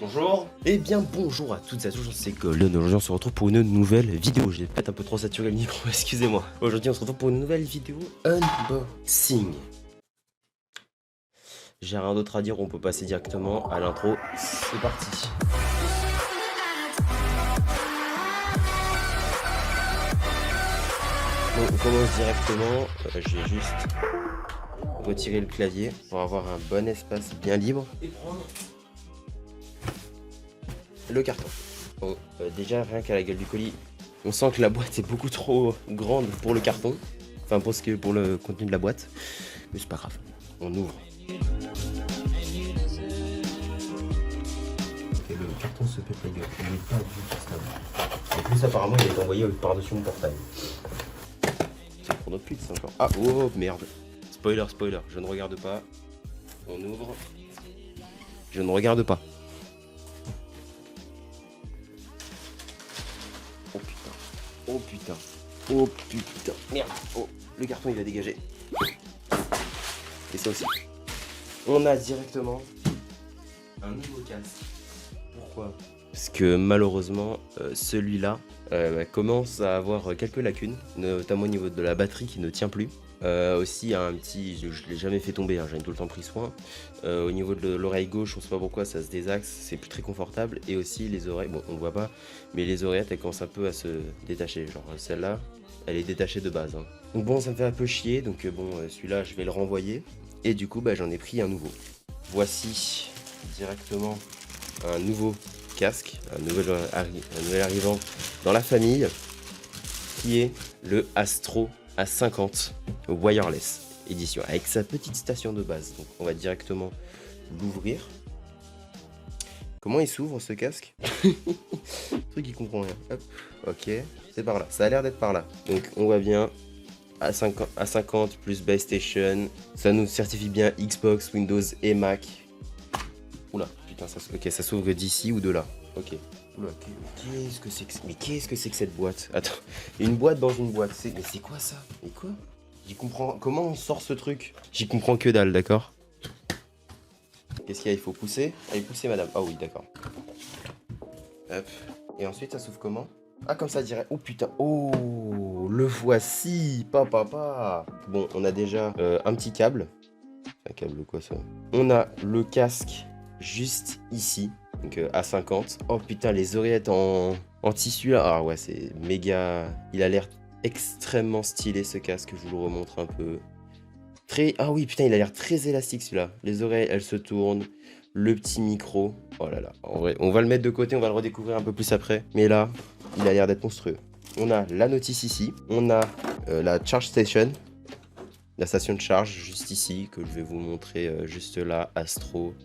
Bonjour. Eh bien bonjour à toutes et à tous, c'est Golden. Aujourd'hui on se retrouve pour une nouvelle vidéo. J'ai peut-être un peu trop saturé le micro, excusez-moi. Aujourd'hui on se retrouve pour une nouvelle vidéo unboxing. J'ai rien d'autre à dire, on peut passer directement à l'intro. C'est parti. Bon, on commence directement. Je vais juste retirer le clavier pour avoir un bon espace bien libre. Et prendre le carton. Bon, déjà rien qu'à la gueule du colis, on sent que la boîte est beaucoup trop grande pour le carton. Enfin pour le contenu de la boîte. Mais c'est pas grave. On ouvre. Et le carton se pète la gueule. Il n'est pas du tout stable. En plus apparemment il est envoyé par-dessus mon portail. C'est pour notre pute ça encore. Ah oh merde. Spoiler, je ne regarde pas. On ouvre. Je ne regarde pas. Oh putain, oh putain, oh putain, merde, oh, le carton il va dégager. Et ça aussi. On a directement un nouveau casque. Pourquoi? Parce que malheureusement, celui-là commence à avoir quelques lacunes, notamment au niveau de la batterie qui ne tient plus. Aussi, il y a un petit, je ne l'ai jamais fait tomber, hein, j'en ai tout le temps pris soin. Au niveau de l'oreille gauche, on ne sait pas pourquoi ça se désaxe, c'est plus très confortable. Et aussi les oreilles, bon on ne voit pas, mais les oreillettes elles commencent un peu à se détacher. Genre celle-là, elle est détachée de base. Hein. Donc bon, ça me fait un peu chier, donc bon, celui-là je vais le renvoyer. Et du coup, bah, j'en ai pris un nouveau. Voici directement un nouveau casque, un nouvel arrivant dans la famille, qui est le Astro A50 Wireless édition avec sa petite station de base. Donc on va directement l'ouvrir. Comment il s'ouvre ce casque? Truc qui comprend rien. Hop. Ok, c'est par là. Ça a l'air d'être par là. Donc on voit bien A50 plus Base Station. Ça nous certifie bien Xbox, Windows et Mac. Oula, putain, ok, ça s'ouvre d'ici ou de là. Ok. Oula, qu'est-ce que c'est que... Mais qu'est-ce que c'est que cette boîte? Attends, une boîte dans une boîte. Mais c'est quoi ça? Mais quoi? J'y comprends... Comment on sort ce truc? J'y comprends que dalle, d'accord? Qu'est-ce qu'il y a? Il faut pousser? Allez, poussez, madame. Ah oui, d'accord. Hop. Et ensuite, ça s'ouvre comment? Ah, comme ça, dirait... Oh, putain. Oh, le voici. Papa. Bon, on a déjà un petit câble. Un câble quoi, ça? On a le casque juste ici. Donc A50. Oh putain, les oreillettes en tissu là. Ah ouais, c'est méga. Il a l'air extrêmement stylé ce casque. Je vous le remontre un peu. Ah oui, putain, il a l'air très élastique celui-là. Les oreilles, elles se tournent. Le petit micro. Oh là là. En vrai, on va le mettre de côté. On va le redécouvrir un peu plus après. Mais là, il a l'air d'être monstrueux. On a la notice ici. On a la charge station. La station de charge juste ici. Que je vais vous montrer juste là. Astro.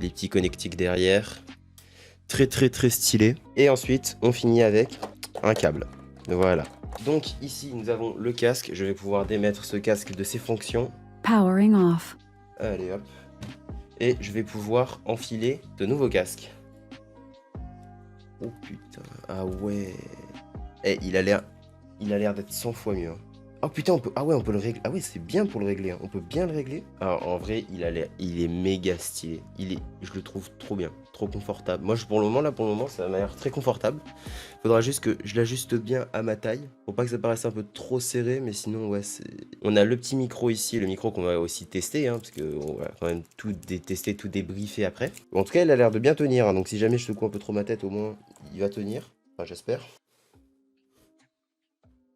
Les petits connectiques derrière. Très stylé. Et ensuite, on finit avec un câble. Voilà. Donc ici, nous avons le casque. Je vais pouvoir démettre ce casque de ses fonctions. Powering off. Allez hop. Et je vais pouvoir enfiler de nouveaux casques. Oh putain. Ah ouais. Eh, il a l'air d'être 100 fois mieux. Hein. Oh putain, on peut... Ah ouais, on peut le régler. Ah ouais, c'est bien pour le régler. Hein. On peut bien le régler. Alors, en vrai, il est méga stylé. Je le trouve trop bien, trop confortable. Moi, pour le moment, ça m'a l'air très confortable. Faudra juste que je l'ajuste bien à ma taille. Pour pas que ça paraisse un peu trop serré, mais sinon, ouais, on a le petit micro ici, le micro qu'on va aussi tester, hein, parce qu'on va quand même tout tester, tout débriefer après. En tout cas, il a l'air de bien tenir. Hein, donc, si jamais je secoue un peu trop ma tête, au moins, il va tenir. Enfin, j'espère.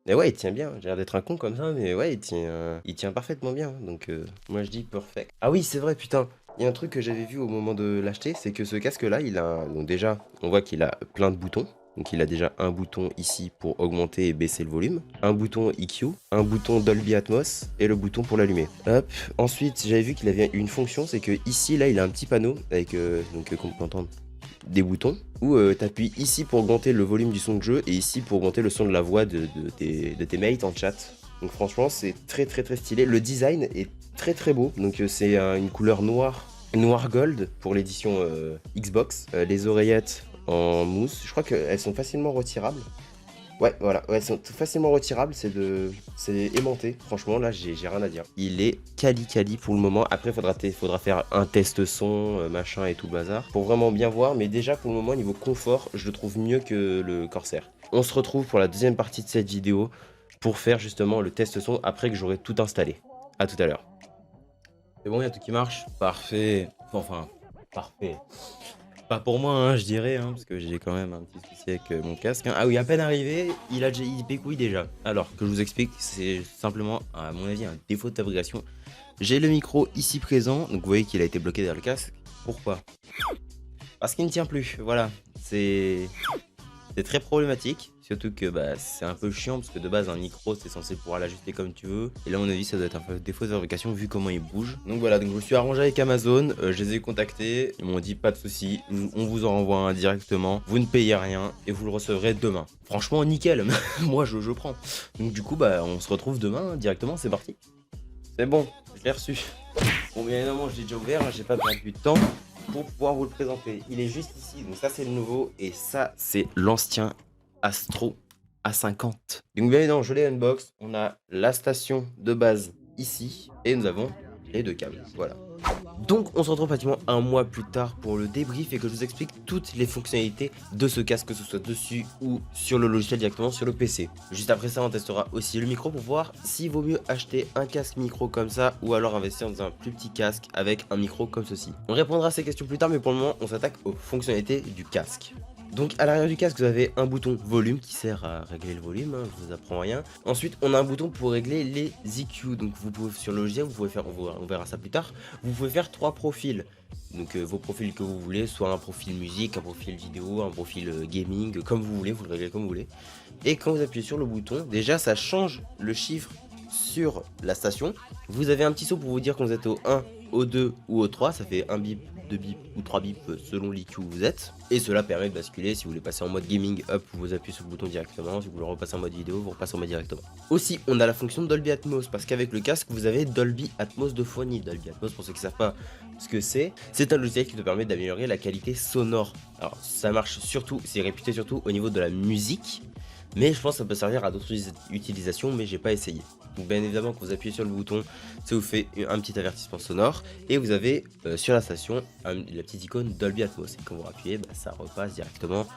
Mais ouais, il tient bien. J'ai l'air d'être un con comme ça, mais ouais, il tient parfaitement bien. Donc, moi, je dis perfect. Ah oui, c'est vrai, putain. Il y a un truc que j'avais vu au moment de l'acheter, c'est que ce casque-là, il a... Donc déjà, on voit qu'il a plein de boutons. Donc, il a déjà un bouton ici pour augmenter et baisser le volume. Un bouton EQ, un bouton Dolby Atmos et le bouton pour l'allumer. Hop. Ensuite, j'avais vu qu'il avait une fonction, c'est que ici, là, il a un petit panneau avec... donc, qu'on peut entendre des boutons où tu appuies ici pour augmenter le volume du son de jeu et ici pour augmenter le son de la voix de tes mates en chat. Donc franchement c'est très stylé. Le design est très beau. Donc c'est une couleur noir gold pour l'édition Xbox. Les oreillettes en mousse, je crois qu'elles sont facilement retirables. Ouais, voilà, ouais, c'est facilement retirable, c'est aimanté. Franchement, là, j'ai rien à dire. Il est quali pour le moment. Après, faudra faire un test son, machin et tout le bazar, pour vraiment bien voir. Mais déjà, pour le moment, niveau confort, je le trouve mieux que le Corsair. On se retrouve pour la deuxième partie de cette vidéo, pour faire justement le test son, après que j'aurai tout installé. À tout à l'heure. C'est bon, il y a tout qui marche? Parfait. Enfin, parfait. Pas pour moi, hein, je dirais, hein, parce que j'ai quand même un petit souci avec mon casque. Hein. Ah oui, à peine arrivé, il pécouille déjà. Alors, que je vous explique, c'est simplement, à mon avis, un défaut de fabrication. J'ai le micro ici présent, donc vous voyez qu'il a été bloqué derrière le casque. Pourquoi? Parce qu'il ne tient plus, voilà. C'est très problématique, surtout que bah, c'est un peu chiant parce que de base un micro c'est censé pouvoir l'ajuster comme tu veux. Et là à mon avis ça doit être un peu défaut de fabrication vu comment il bouge. Donc voilà, donc je me suis arrangé avec Amazon, je les ai contactés, ils m'ont dit pas de souci, on vous en renvoie un directement, vous ne payez rien et vous le recevrez demain. Franchement nickel, moi je prends. Donc du coup bah on se retrouve demain directement, c'est parti. C'est bon, je l'ai reçu. Bon bien évidemment je l'ai déjà ouvert, j'ai pas perdu de temps pour pouvoir vous le présenter. Il est juste ici, donc ça c'est le nouveau et ça c'est l'ancien Astro A50. Donc bien évidemment je l'ai unbox, on a la station de base ici et nous avons les deux câbles, voilà. Donc on se retrouve pratiquement un mois plus tard pour le débrief et que je vous explique toutes les fonctionnalités de ce casque, que ce soit dessus ou sur le logiciel directement sur le PC. Juste après ça on testera aussi le micro pour voir s'il vaut mieux acheter un casque micro comme ça ou alors investir dans un plus petit casque avec un micro comme ceci. On répondra à ces questions plus tard mais pour le moment on s'attaque aux fonctionnalités du casque. Donc à l'arrière du casque vous avez un bouton volume qui sert à régler le volume, hein, je vous apprends rien. Ensuite on a un bouton pour régler les EQ, donc vous pouvez sur le logiciel, vous pouvez faire, on verra ça plus tard, vous pouvez faire 3 profils. Donc vos profils que vous voulez, soit un profil musique, un profil vidéo, un profil gaming, comme vous voulez, vous le réglez comme vous voulez. Et quand vous appuyez sur le bouton, déjà ça change le chiffre sur la station. Vous avez un petit saut pour vous dire quand vous êtes au 1, au 2 ou au 3, ça fait un bip, 2 bips ou 3 bips selon l'IQ où vous êtes. Et cela permet de basculer, si vous voulez passer en mode gaming, hop, vous appuyez sur le bouton directement, si vous voulez repasser en mode vidéo, vous repassez en mode directement. Aussi, on a la fonction Dolby Atmos, parce qu'avec le casque, vous avez Dolby Atmos de fourni. Dolby Atmos, pour ceux qui ne savent pas ce que c'est un logiciel qui te permet d'améliorer la qualité sonore. Alors, ça marche surtout, c'est réputé surtout au niveau de la musique, mais je pense que ça peut servir à d'autres utilisations, mais j'ai pas essayé. Donc bien évidemment quand vous appuyez sur le bouton, ça vous fait un petit avertissement sonore et vous avez sur la station la petite icône Dolby Atmos. Et quand vous appuyez, bah, ça repasse directement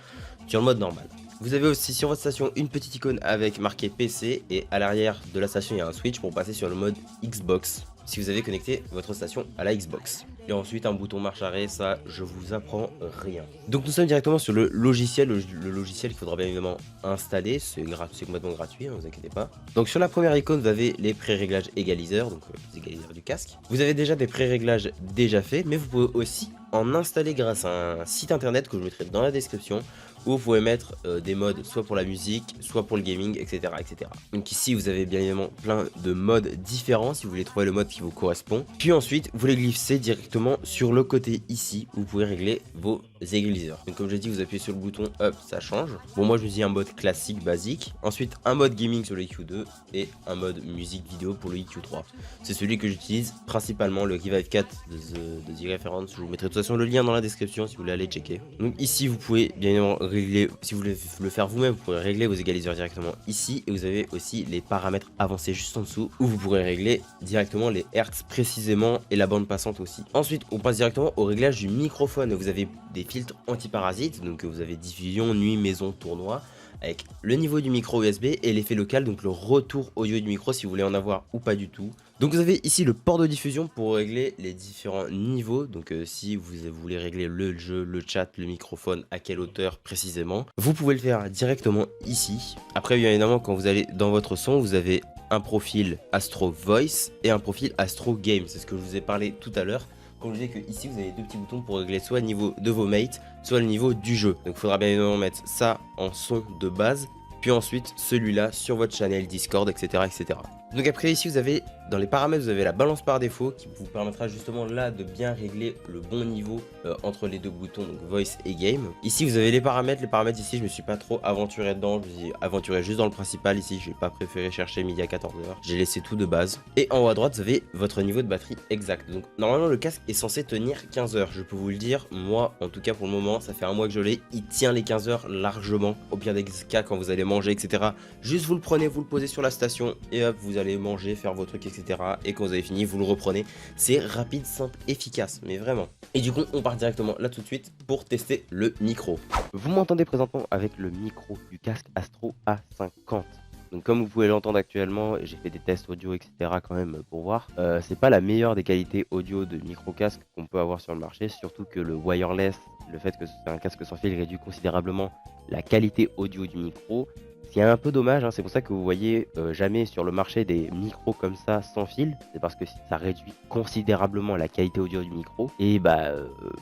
sur le mode normal. Vous avez aussi sur votre station une petite icône avec marqué PC et à l'arrière de la station il y a un switch pour passer sur le mode Xbox si vous avez connecté votre station à la Xbox. Et ensuite un bouton marche arrêt, ça je vous apprends rien. Donc nous sommes directement sur le logiciel, le logiciel qu'il faudra bien évidemment installer, c'est complètement gratuit, hein, vous inquiétez pas. Donc sur la première icône vous avez les pré-réglages égaliseurs, donc les égaliseurs du casque. Vous avez déjà des pré-réglages déjà faits, mais vous pouvez aussi en installer grâce à un site internet que je mettrai dans la description, où vous pouvez mettre des modes soit pour la musique, soit pour le gaming, etc., etc. Donc ici vous avez bien évidemment plein de modes différents si vous voulez trouver le mode qui vous correspond. Puis ensuite vous les glissez directement sur le côté ici où vous pouvez régler vos égaliseurs. Donc comme je l'ai dit, vous appuyez sur le bouton, hop, ça change. Bon moi je me dis un mode classique basique. Ensuite un mode gaming sur le EQ2 et un mode musique vidéo pour le EQ3. C'est celui que j'utilise principalement, le Revive 4 de The Reference. Je vous mettrai de toute façon le lien dans la description si vous voulez aller checker. Donc ici vous pouvez bien évidemment régler, si vous voulez le faire vous-même, vous pourrez régler vos égaliseurs directement ici. Et vous avez aussi les paramètres avancés juste en dessous où vous pourrez régler directement les hertz précisément et la bande passante aussi. Ensuite on passe directement au réglage du microphone. Vous avez des filtres anti-parasites, donc vous avez diffusion, nuit, maison, tournoi, avec le niveau du micro USB et l'effet local, donc le retour audio du micro si vous voulez en avoir ou pas du tout. Donc vous avez ici le port de diffusion pour régler les différents niveaux, donc si vous voulez régler le jeu, le chat, le microphone, à quelle hauteur précisément, vous pouvez le faire directement ici. Après bien évidemment quand vous allez dans votre son, vous avez un profil Astro Voice et un profil Astro Game, c'est ce que je vous ai parlé tout à l'heure. Comme je disais que ici vous avez deux petits boutons pour régler soit le niveau de vos mates, soit le niveau du jeu. Donc il faudra bien évidemment mettre ça en son de base, puis ensuite celui-là sur votre channel Discord, etc., etc. Donc après ici vous avez dans les paramètres vous avez la balance par défaut qui vous permettra justement là de bien régler le bon niveau entre les deux boutons donc voice et game. Ici vous avez les paramètres ici je me suis pas trop aventuré dedans, je me suis aventuré juste dans le principal ici, j'ai pas préféré chercher midi à 14h, j'ai laissé tout de base. Et en haut à droite vous avez votre niveau de batterie exact. Donc normalement le casque est censé tenir 15 heures, je peux vous le dire, moi en tout cas pour le moment ça fait un mois que je l'ai, il tient les 15 heures largement. Au pire des cas quand vous allez manger etc, juste vous le prenez, vous le posez sur la station et hop vous allez manger, faire vos trucs etc. Et quand vous avez fini vous le reprenez, c'est rapide, simple, efficace, mais vraiment. Et du coup on part directement là tout de suite pour tester le micro. Vous m'entendez présentement avec le micro du casque Astro A50. Donc comme vous pouvez l'entendre actuellement, j'ai fait des tests audio etc quand même pour voir. C'est pas la meilleure des qualités audio de micro casque qu'on peut avoir sur le marché, surtout que le wireless, le fait que c'est un casque sans fil réduit considérablement la qualité audio du micro. C'est un peu dommage, hein, c'est pour ça que vous voyez jamais sur le marché des micros comme ça sans fil, c'est parce que ça réduit considérablement la qualité audio du micro. Et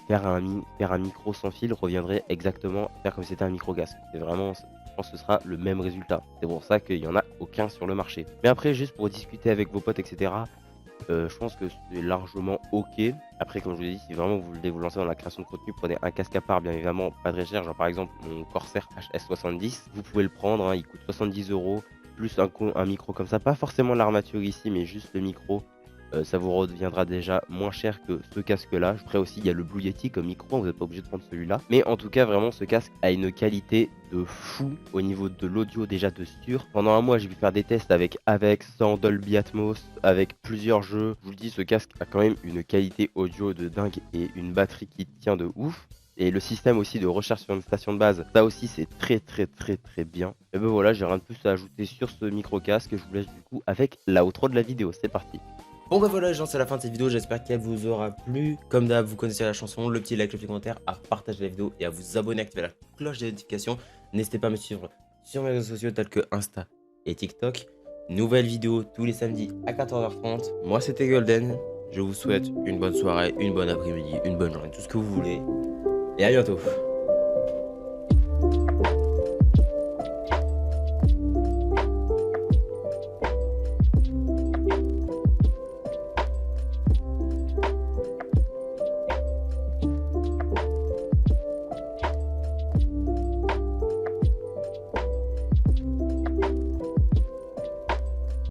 faire un micro sans fil reviendrait exactement à faire comme si c'était un micro casque. C'est vraiment, je pense que ce sera le même résultat. C'est pour ça qu'il n'y en a aucun sur le marché. Mais après, juste pour discuter avec vos potes, etc., je pense que c'est largement ok. Après, comme je vous l'ai dit, si vraiment vous voulez vous lancer dans la création de contenu, prenez un casque à part, bien évidemment, pas très cher. Genre par exemple mon Corsair HS70, vous pouvez le prendre, hein, il coûte 70 €, plus un micro comme ça. Pas forcément l'armature ici, mais juste le micro. Ça vous reviendra déjà moins cher que ce casque là. Après aussi il y a le Blue Yeti comme micro, vous n'êtes pas obligé de prendre celui-là. Mais en tout cas vraiment ce casque a une qualité de fou au niveau de l'audio déjà de sûr. Pendant un mois j'ai pu faire des tests avec sans Dolby Atmos, avec plusieurs jeux. Je vous le dis, ce casque a quand même une qualité audio de dingue et une batterie qui tient de ouf. Et le système aussi de recherche sur une station de base, ça aussi c'est très bien. Et ben voilà, j'ai rien de plus à ajouter sur ce micro casque. Je vous laisse du coup avec l'outro de la vidéo, c'est parti. Bon bah voilà les gens, c'est la fin de cette vidéo, j'espère qu'elle vous aura plu. Comme d'hab, vous connaissez la chanson, le petit like, le petit commentaire, à partager la vidéo et à vous abonner, à activer la cloche des notifications. N'hésitez pas à me suivre sur mes réseaux sociaux tels que Insta et TikTok. Nouvelle vidéo tous les samedis à 14h30. Moi c'était Golden, je vous souhaite une bonne soirée, une bonne après-midi, une bonne journée, tout ce que vous voulez. Et à bientôt.